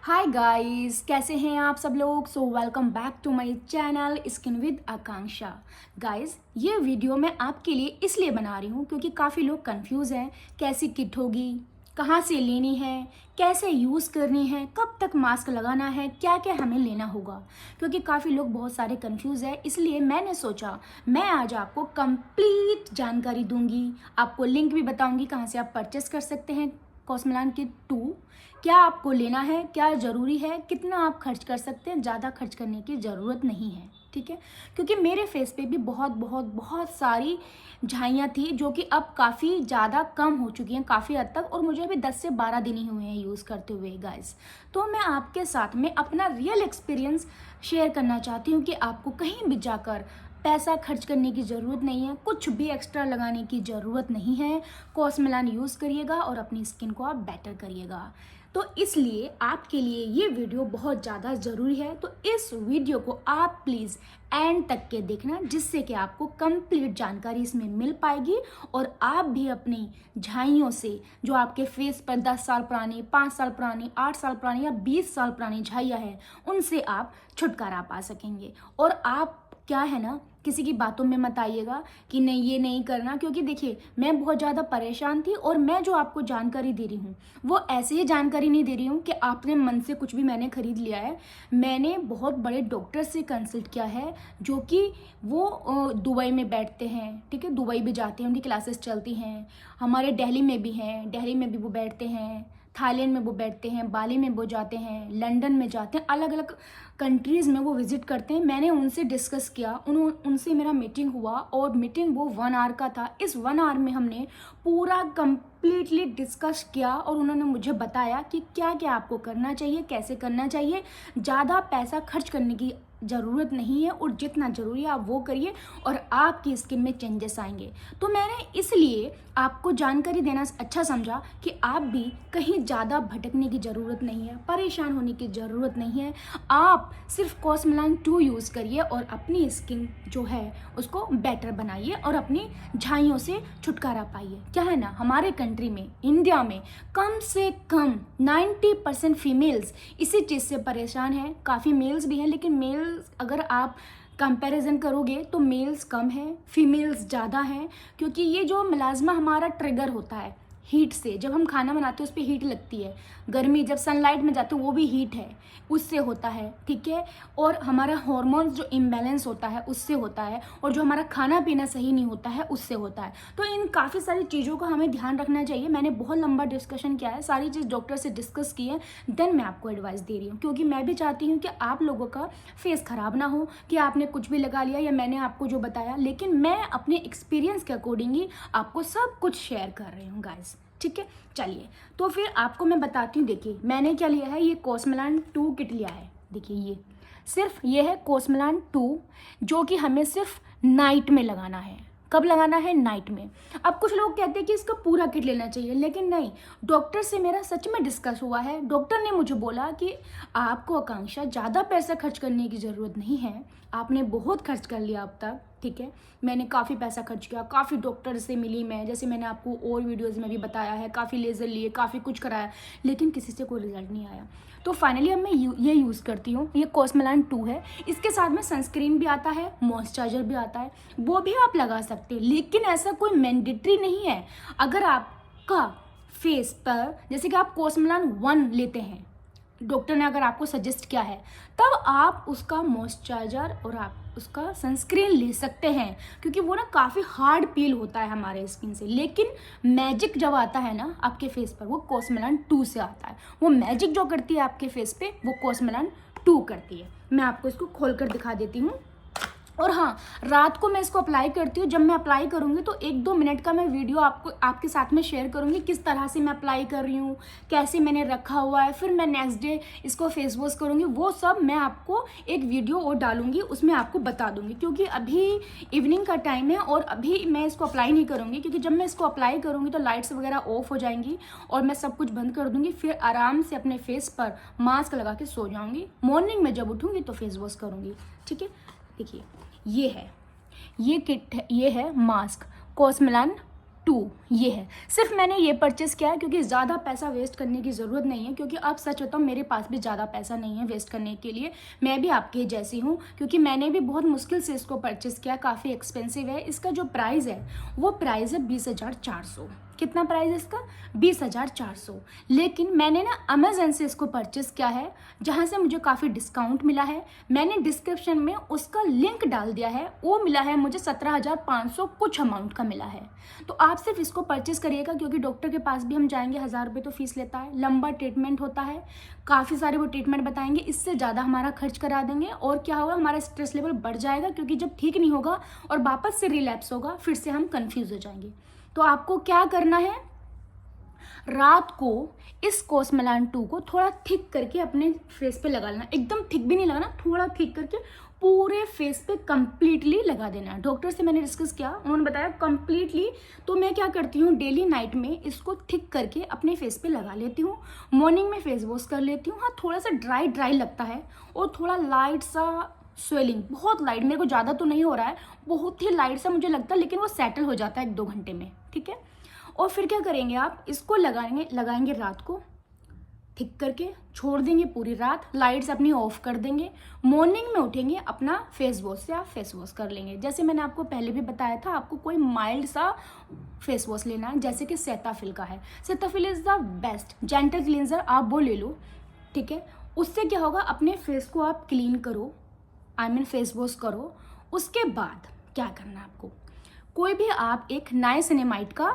Hi guys, कैसे हैं आप सब लोग। So welcome back to my channel skin with Akanksha. Guys, ये वीडियो मैं आपके लिए इसलिए बना रही हूँ क्योंकि काफ़ी लोग कंफ्यूज हैं कैसी किट होगी, कहाँ से लेनी है, कैसे यूज़ करनी है, कब तक मास्क लगाना है, क्या क्या हमें लेना होगा। क्योंकि काफ़ी लोग बहुत सारे कंफ्यूज हैं, इसलिए मैंने सोचा मैं आज आपको कंप्लीट जानकारी दूंगी। आपको लिंक भी बताऊंगी कहाँ से आप परचेस कर सकते हैं कॉस्मेलान किट 2। क्या आपको लेना है, क्या ज़रूरी है, कितना आप खर्च कर सकते हैं, ज़्यादा खर्च करने की ज़रूरत नहीं है, ठीक है। क्योंकि मेरे फेस पे भी बहुत बहुत बहुत सारी झाइयाँ थी जो कि अब काफ़ी ज़्यादा कम हो चुकी हैं काफ़ी हद तक, और मुझे अभी 10 से 12 दिन ही हुए हैं यूज़ करते हुए गाइस। तो मैं आपके साथ में अपना रियल एक्सपीरियंस शेयर करना चाहती हूँ कि आपको कहीं भी जाकर पैसा खर्च करने की ज़रूरत नहीं है, कुछ भी एक्स्ट्रा लगाने की ज़रूरत नहीं है। कॉस्मेलान यूज़ करिएगा और अपनी स्किन को आप बेटर करिएगा। तो इसलिए आपके लिए ये वीडियो बहुत ज़्यादा ज़रूरी है। तो इस वीडियो को आप प्लीज़ एंड तक के देखना, जिससे कि आपको कंप्लीट जानकारी इसमें मिल पाएगी और आप भी अपनी झाइयों से, जो आपके फेस पर 10 साल पुरानी, 5 साल पुरानी, 8 साल पुरानी या 20 साल पुरानी झाइयाँ हैं, उनसे आप छुटकारा पा सकेंगे। और आप क्या है ना, किसी की बातों में मत आइएगा कि नहीं ये नहीं करना, क्योंकि देखिए मैं बहुत ज़्यादा परेशान थी और मैं जो आपको जानकारी दे रही हूँ वो ऐसे ही जानकारी नहीं दे रही हूँ कि आपने मन से कुछ भी मैंने खरीद लिया है। मैंने बहुत बड़े डॉक्टर से कंसल्ट किया है जो कि वो दुबई में बैठते हैं, ठीक है, दुबई भी जाते हैं, उनकी क्लासेस चलती हैं। हमारे दिल्ली में भी हैं, दिल्ली में भी वो बैठते हैं, थाईलैंड में वो बैठते हैं, बाली में वो जाते हैं, लंदन में जाते हैं, अलग अलग कंट्रीज़ में वो विजिट करते हैं। मैंने उनसे डिस्कस किया, उनसे मेरा मीटिंग हुआ और मीटिंग वो 1 आवर का था। इस 1 आवर में हमने पूरा कंप्लीटली डिस्कस किया और उन्होंने मुझे बताया कि क्या क्या आपको करना चाहिए, कैसे करना चाहिए। ज़्यादा पैसा खर्च करने की ज़रूरत नहीं है और जितना ज़रूरी है आप वो करिए और आपकी स्किन में चेंजेस आएंगे। तो मैंने इसलिए आपको जानकारी देना अच्छा समझा कि आप भी कहीं ज़्यादा भटकने की ज़रूरत नहीं है, परेशान होने की ज़रूरत नहीं है। आप सिर्फ कॉस्मेलान 2 यूज़ करिए और अपनी स्किन जो है उसको बेटर बनाइए और अपनी झाइयों से छुटकारा पाइए। क्या है ना, हमारे कंट्री में, इंडिया में कम से कम 90% फीमेल्स इसी चीज़ से परेशान हैं। काफ़ी मेल्स भी हैं, लेकिन मेल्स अगर आप कंपैरिजन करोगे तो मेल्स कम हैं, फीमेल्स ज़्यादा हैं। क्योंकि ये जो मिलाजमा हमारा ट्रिगर होता है हीट से, जब हम खाना बनाते हैं उस पर हीट लगती है, गर्मी जब सनलाइट में जाते हैं वो भी हीट है, उससे होता है, ठीक है। और हमारा हार्मोन्स जो इम्बैलेंस होता है उससे होता है, और जो हमारा खाना पीना सही नहीं होता है उससे होता है। तो इन काफ़ी सारी चीज़ों का हमें ध्यान रखना चाहिए। मैंने बहुत लंबा डिस्कशन किया है, सारी चीज़ डॉक्टर से डिस्कस की है, देन मैं आपको एडवाइस दे रही हूँ। क्योंकि मैं भी चाहती हूँ कि आप लोगों का फेस ख़राब ना हो कि आपने कुछ भी लगा लिया या मैंने आपको जो बताया, लेकिन मैं अपने एक्सपीरियंस के अकॉर्डिंग ही आपको सब कुछ शेयर कर रही हूँ गाइस, ठीक है। चलिए, तो फिर आपको मैं बताती हूँ। देखिए मैंने क्या लिया है, ये कॉस्मेलान 2 किट लिया है। देखिए ये सिर्फ ये है कॉस्मेलान 2, जो कि हमें सिर्फ नाइट में लगाना है। कब लगाना है? नाइट में। अब कुछ लोग कहते हैं कि इसका पूरा किट लेना चाहिए, लेकिन नहीं, डॉक्टर से मेरा सच में डिस्कस हुआ है। डॉक्टर ने मुझे बोला कि आपको आकांक्षा ज़्यादा पैसा खर्च करने की ज़रूरत नहीं है, आपने बहुत खर्च कर लिया अब तक, ठीक है। मैंने काफ़ी पैसा खर्च किया, काफ़ी डॉक्टर से मिली मैं, जैसे मैंने आपको और वीडियोज़ में भी बताया है, काफ़ी लेज़र लिए, काफ़ी कुछ कराया, लेकिन किसी से कोई रिजल्ट नहीं आया। तो फाइनली अब मैं ये यूज़ करती हूँ। ये कॉस्मेलान 2 है, इसके साथ में सनस्क्रीन भी आता है, मॉइस्चराइजर भी आता है, वो भी आप लगा सकते हैं, लेकिन ऐसा कोई मैंडेटरी नहीं है। अगर आपका फेस पर, जैसे कि आप कॉस्मेलान 1 लेते हैं, डॉक्टर ने अगर आपको सजेस्ट किया है, तब आप उसका मॉइस्चराइजर और आप उसका सनस्क्रीन ले सकते हैं, क्योंकि वो ना काफ़ी हार्ड पील होता है हमारे स्किन से। लेकिन मैजिक जब आता है ना आपके फेस पर, वो कॉस्मेलान 2 से आता है। वो मैजिक जो करती है आपके फेस पे, वो कॉस्मेलान 2 करती है। मैं आपको इसको खोल कर दिखा देती हूँ। और हाँ, रात को मैं इसको अप्लाई करती हूँ। जब मैं अप्लाई करूँगी तो 1-2 मिनट का मैं वीडियो आपके साथ में शेयर करूँगी, किस तरह से मैं अप्लाई कर रही हूँ, कैसे मैंने रखा हुआ है, फिर मैं नेक्स्ट डे इसको फेस वॉश करूँगी, वो सब मैं आपको एक वीडियो और डालूँगी, उसमें आपको बता दूँगी। क्योंकि अभी इवनिंग का टाइम है और अभी मैं इसको अप्लाई नहीं करूँगी, क्योंकि जब मैं इसको अप्लाई करूँगी तो लाइट्स वगैरह ऑफ हो जाएंगी और मैं सब कुछ बंद कर दूँगी। फिर आराम से अपने फेस पर मास्क लगा के सो जाऊँगी। मॉर्निंग में जब उठूँगी तो फेस वॉश करूँगी, ठीक है। देखिए ये है, ये किट है, ये है मास्क कॉस्मेलान ये है। सिर्फ मैंने ये परचेस किया है क्योंकि ज़्यादा पैसा वेस्ट करने की ज़रूरत नहीं है, क्योंकि अब सच बताऊँ मेरे पास भी ज़्यादा पैसा नहीं है वेस्ट करने के लिए। मैं भी आपके जैसी हूँ, क्योंकि मैंने भी बहुत मुश्किल से इसको परचेस किया, काफ़ी एक्सपेंसिव है। इसका जो प्राइस है वो प्राइस है 20,400। कितना प्राइस है इसका? 20,400। लेकिन मैंने ना अमेज़न से इसको परचेस किया है, जहाँ से मुझे काफ़ी डिस्काउंट मिला है। मैंने डिस्क्रिप्शन में उसका लिंक डाल दिया है, वो मिला है मुझे 17,500 कुछ अमाउंट का मिला है। तो आप सिर्फ इसको परचेस करिएगा, क्योंकि डॉक्टर के पास भी हम जाएंगे 1,000 रुपये तो फीस लेता है, लंबा ट्रीटमेंट होता है, काफ़ी सारे वो ट्रीटमेंट बताएंगे, इससे ज़्यादा हमारा खर्च करा देंगे। और क्या होगा, हमारा स्ट्रेस लेवल बढ़ जाएगा, क्योंकि जब ठीक नहीं होगा और वापस से रिलैप्स होगा, फिर से हम कन्फ्यूज़ हो जाएंगे। तो आपको क्या करना है, रात को इस कोसमेलान 2 को थोड़ा थिक करके अपने फेस पे लगा लेना। एकदम थिक भी नहीं लगाना, थोड़ा थिक करके पूरे फेस पे कंप्लीटली लगा देना है। डॉक्टर से मैंने डिस्कस किया, उन्होंने बताया कंप्लीटली। तो मैं क्या करती हूँ, डेली नाइट में इसको थिक करके अपने फेस पे लगा लेती हूँ, मॉर्निंग में फेस वॉश कर लेती हूँ। हाँ, थोड़ा सा ड्राई ड्राई लगता है और थोड़ा लाइट सा स्वेलिंग, बहुत लाइट, मेरे को ज़्यादा तो नहीं हो रहा है, बहुत ही लाइट सा मुझे लगता है, लेकिन वो सेटल हो जाता है 1-2 घंटे में, ठीक है। और फिर क्या करेंगे, आप इसको लगाएंगे रात को थिक करके, छोड़ देंगे पूरी रात, लाइट्स अपनी ऑफ कर देंगे। मॉर्निंग में उठेंगे, अपना फेस वॉश से आप फेस वॉश कर लेंगे। जैसे मैंने आपको पहले भी बताया था, आपको कोई माइल्ड सा फेस वॉश लेना है, जैसे कि सेटाफिल का है। Cetaphil is the best gentle cleanser, आप वो ले लो, ठीक है। उससे क्या होगा, अपने फेस को आप क्लीन करो, फेस वॉश करो। उसके बाद क्या करना है आपको, कोई भी आप एक नाइसिनेमाइड का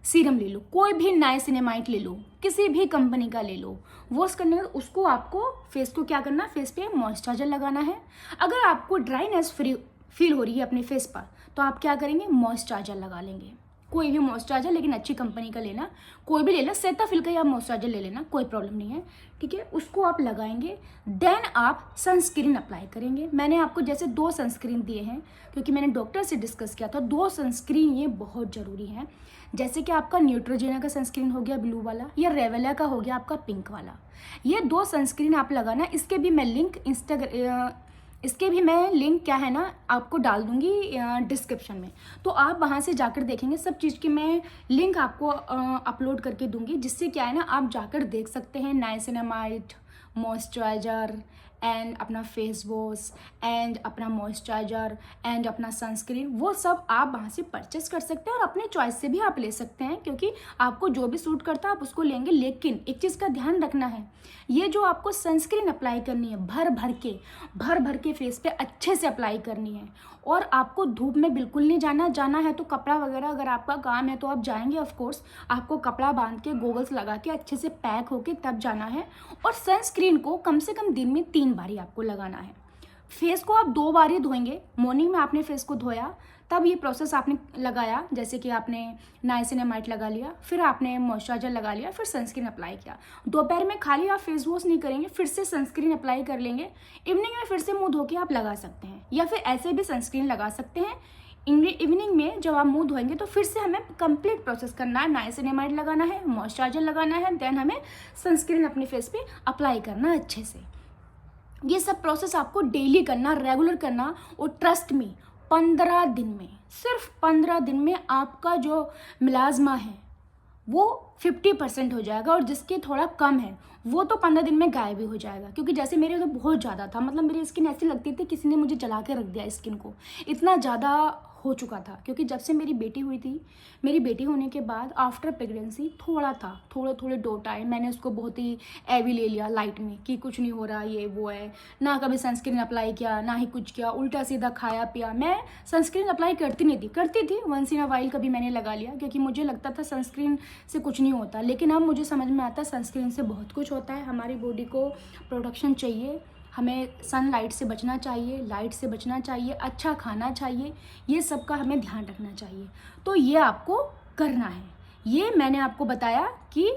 सीरम ले लो, कोई भी नाइसिनेमाइड ले लो, किसी भी कंपनी का ले लो। वॉश करने के बाद उसको आपको फेस को क्या करना है, फेस पे मॉइस्चराइजर लगाना है। अगर आपको ड्राइनेस फ्री फील हो रही है अपने फेस पर, तो आप क्या करेंगे, मॉइस्चराइजर लगा लेंगे, कोई भी मॉइस्चराइजर, लेकिन अच्छी कंपनी का लेना, कोई भी ले लो, सेटाफिल का या मॉइस्चराइजर ले लेना, कोई प्रॉब्लम नहीं है, ठीक है। उसको आप लगाएंगे, देन आप सनस्क्रीन अप्लाई करेंगे। मैंने आपको जैसे 2 सनस्क्रीन दिए हैं, क्योंकि मैंने डॉक्टर से डिस्कस किया था, 2 सनस्क्रीन ये बहुत ज़रूरी है। जैसे कि आपका न्यूट्रोजेना का सनस्क्रीन हो गया ब्लू वाला, या रेवेला का हो गया आपका पिंक वाला, ये 2 सनस्क्रीन आप लगाना। इसके भी मैं लिंक क्या है ना, आपको डाल दूंगी डिस्क्रिप्शन में, तो आप वहाँ से जाकर देखेंगे। सब चीज़ की मैं लिंक आपको अपलोड करके दूंगी, जिससे क्या है ना, आप जाकर देख सकते हैं नाइसिनामाइड, मॉइस्चराइजर एंड अपना फेस वॉश एंड अपना मॉइस्चराइजर एंड अपना सनस्क्रीन, वो सब आप वहाँ से परचेस कर सकते हैं और अपने चॉइस से भी आप ले सकते हैं, क्योंकि आपको जो भी सूट करता है आप उसको लेंगे। लेकिन एक चीज़ का ध्यान रखना है, ये जो आपको सनस्क्रीन अप्लाई करनी है भर भर के फेस पे अच्छे से अप्लाई करनी है। और आपको धूप में बिल्कुल नहीं जाना है तो कपड़ा वगैरह अगर आपका काम है तो आप जाएंगे, ऑफ कोर्स आपको कपड़ा बांध के, गोगल्स लगा के अच्छे से पैक होके तब जाना है। और सनस्क्रीन को कम से कम दिन में 3 बार ही आपको लगाना है। फेस को आप 2 बार ही धोएंगे, मॉर्निंग में आपने फेस को धोया, तब ये प्रोसेस आपने लगाया, जैसे कि आपने नाइसिनामाइड लगा लिया, फिर आपने मॉइस्चराइजर लगा लिया, फिर सनस्क्रीन अप्लाई किया। दोपहर में खाली आप फेस वॉश नहीं करेंगे, फिर से सनस्क्रीन अप्लाई कर लेंगे। इवनिंग में फिर से मुंह धो के आप लगा सकते हैं, या फिर ऐसे भी सनस्क्रीन लगा सकते हैं। इवनिंग में जब आप मुंह धोएंगे तो फिर से हमें कंप्लीट प्रोसेस करना है, नाइसिनामाइड लगाना है, मॉइस्चराइजर लगाना है, देन हमें सनस्क्रीन अपने फेस पे अप्लाई करना है अच्छे से। ये सब प्रोसेस आपको डेली करना, रेगुलर करना। और ट्रस्ट मी, 15 दिन में, सिर्फ 15 दिन में आपका जो मिलाजमा है वो 50% हो जाएगा, और जिसके थोड़ा कम है वो तो 15 दिन में गायब भी हो जाएगा। क्योंकि जैसे मेरे तो बहुत ज़्यादा था, मतलब मेरी स्किन ऐसी लगती थी किसी ने मुझे जला के रख दिया, स्किन को इतना ज़्यादा हो चुका था। क्योंकि जब से मेरी बेटी हुई थी, मेरी बेटी होने के बाद आफ्टर प्रेगनेंसी थोड़ा था, थोड़े डोट आए, मैंने उसको बहुत ही एवी ले लिया लाइट में कि कुछ नहीं हो रहा, ये वो है, ना कभी सनस्क्रीन अप्लाई किया, ना ही कुछ किया, उल्टा सीधा खाया पिया। मैं सनस्क्रीन अप्लाई करती नहीं थी, करती थी वंस इन अ वाइल कभी मैंने लगा लिया, क्योंकि मुझे लगता था सनस्क्रीन से कुछ नहीं होता। लेकिन अब मुझे समझ में आता है सनस्क्रीन से बहुत कुछ होता है। हमारी बॉडी को प्रोटेक्शन चाहिए, हमें सनलाइट से बचना चाहिए, लाइट से बचना चाहिए, अच्छा खाना चाहिए, ये सब का हमें ध्यान रखना चाहिए। तो ये आपको करना है, ये मैंने आपको बताया कि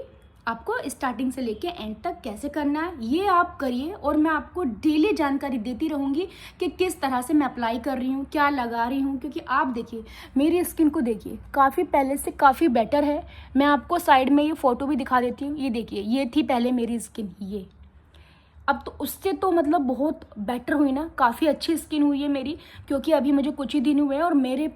आपको स्टार्टिंग से लेके एंड तक कैसे करना है, ये आप करिए। और मैं आपको डेली जानकारी देती रहूँगी कि किस तरह से मैं अप्लाई कर रही हूँ, क्या लगा रही हूँ। क्योंकि आप देखिए मेरी स्किन को, देखिए काफ़ी पहले से काफ़ी बेटर है। मैं आपको साइड में ये फ़ोटो भी दिखा देती हूँ, ये देखिए, ये थी पहले मेरी स्किन, ये अब तो उससे तो मतलब बहुत बेटर हुई ना, काफ़ी अच्छी स्किन हुई है मेरी। क्योंकि अभी मुझे कुछ ही दिन हुए हैं और मेरे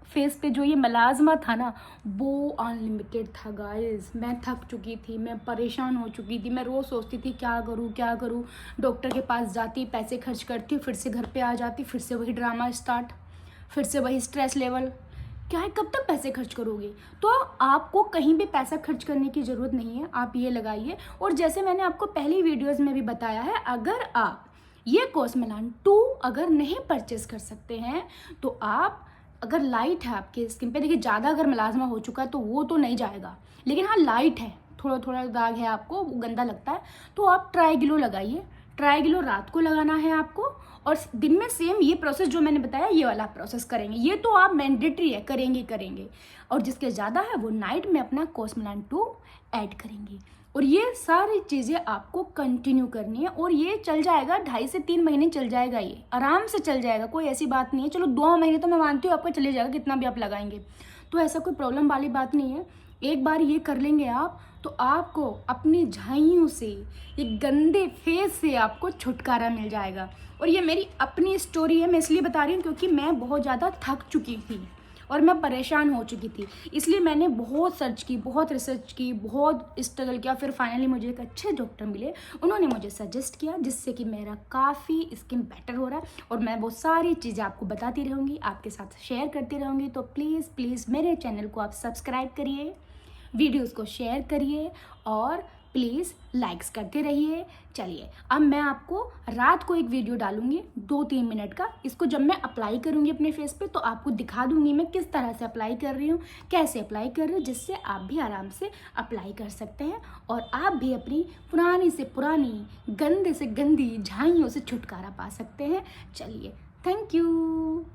फेस पे जो ये मलाजमा था ना वो अनलिमिटेड था गाइस। मैं थक चुकी थी, मैं परेशान हो चुकी थी, मैं रोज़ सोचती थी क्या करूँ क्या करूँ। डॉक्टर के पास जाती, पैसे खर्च करती, फिर से घर पे आ जाती, फिर से वही ड्रामा स्टार्ट, फिर से वही स्ट्रेस लेवल। क्या है, कब तक पैसे खर्च करोगे। तो आपको कहीं भी पैसा खर्च करने की ज़रूरत नहीं है, आप ये लगाइए। और जैसे मैंने आपको पहली वीडियोज़ में भी बताया है, अगर आप ये कॉस्मेलान 2 अगर नहीं परचेस कर सकते हैं तो आप, अगर लाइट है आपके स्किन पे, देखिए ज़्यादा अगर मलाजमा हो चुका है तो वो तो नहीं जाएगा, लेकिन हाँ लाइट है, थोड़ा थोड़ा दाग है आपको, वो गंदा लगता है, तो आप ट्राईग्लो लगाइए। ट्राईग्लो रात को लगाना है आपको, और दिन में सेम ये प्रोसेस जो मैंने बताया ये वाला प्रोसेस करेंगे। ये तो आप मैंडेटरी है, करेंगे। और जिसके ज़्यादा है वो नाइट में अपना कॉस्मेलान 2 ऐड करेंगे। और ये सारी चीज़ें आपको कंटिन्यू करनी है, और ये चल जाएगा 2.5 से 3 महीने चल जाएगा, ये आराम से चल जाएगा, कोई ऐसी बात नहीं है। चलो 2 महीने तो मैं मानती हूँ आपका चले जाएगा, कितना भी आप लगाएंगे, तो ऐसा कोई प्रॉब्लम वाली बात नहीं है। एक बार ये कर लेंगे आप तो आपको अपनी झाइयों से, ये गंदे फेस से आपको छुटकारा मिल जाएगा। और ये मेरी अपनी स्टोरी है, मैं इसलिए बता रही हूँ क्योंकि मैं बहुत ज़्यादा थक चुकी थी और मैं परेशान हो चुकी थी, इसलिए मैंने बहुत सर्च की, बहुत रिसर्च की, बहुत स्ट्रगल किया। फिर फाइनली मुझे एक अच्छे डॉक्टर मिले, उन्होंने मुझे सजेस्ट किया, जिससे कि मेरा काफ़ी स्किन बेटर हो रहा है। और मैं वो सारी चीज़ें आपको बताती रहूँगी, आपके साथ शेयर करती रहूँगी। तो प्लीज़ प्लीज़ मेरे चैनल को आप सब्सक्राइब करिए, वीडियोस को शेयर करिए और प्लीज़ लाइक्स करते रहिए। चलिए अब मैं आपको रात को एक वीडियो डालूंगी 2-3 मिनट का, इसको जब मैं अप्लाई करूंगी अपने फेस पे तो आपको दिखा दूंगी मैं किस तरह से अप्लाई कर रही हूँ, कैसे अप्लाई कर रही हूँ, जिससे आप भी आराम से अप्लाई कर सकते हैं और आप भी अपनी पुरानी से पुरानी, गंदे से गंदी झाइयों से छुटकारा पा सकते हैं। चलिए, थैंक यू।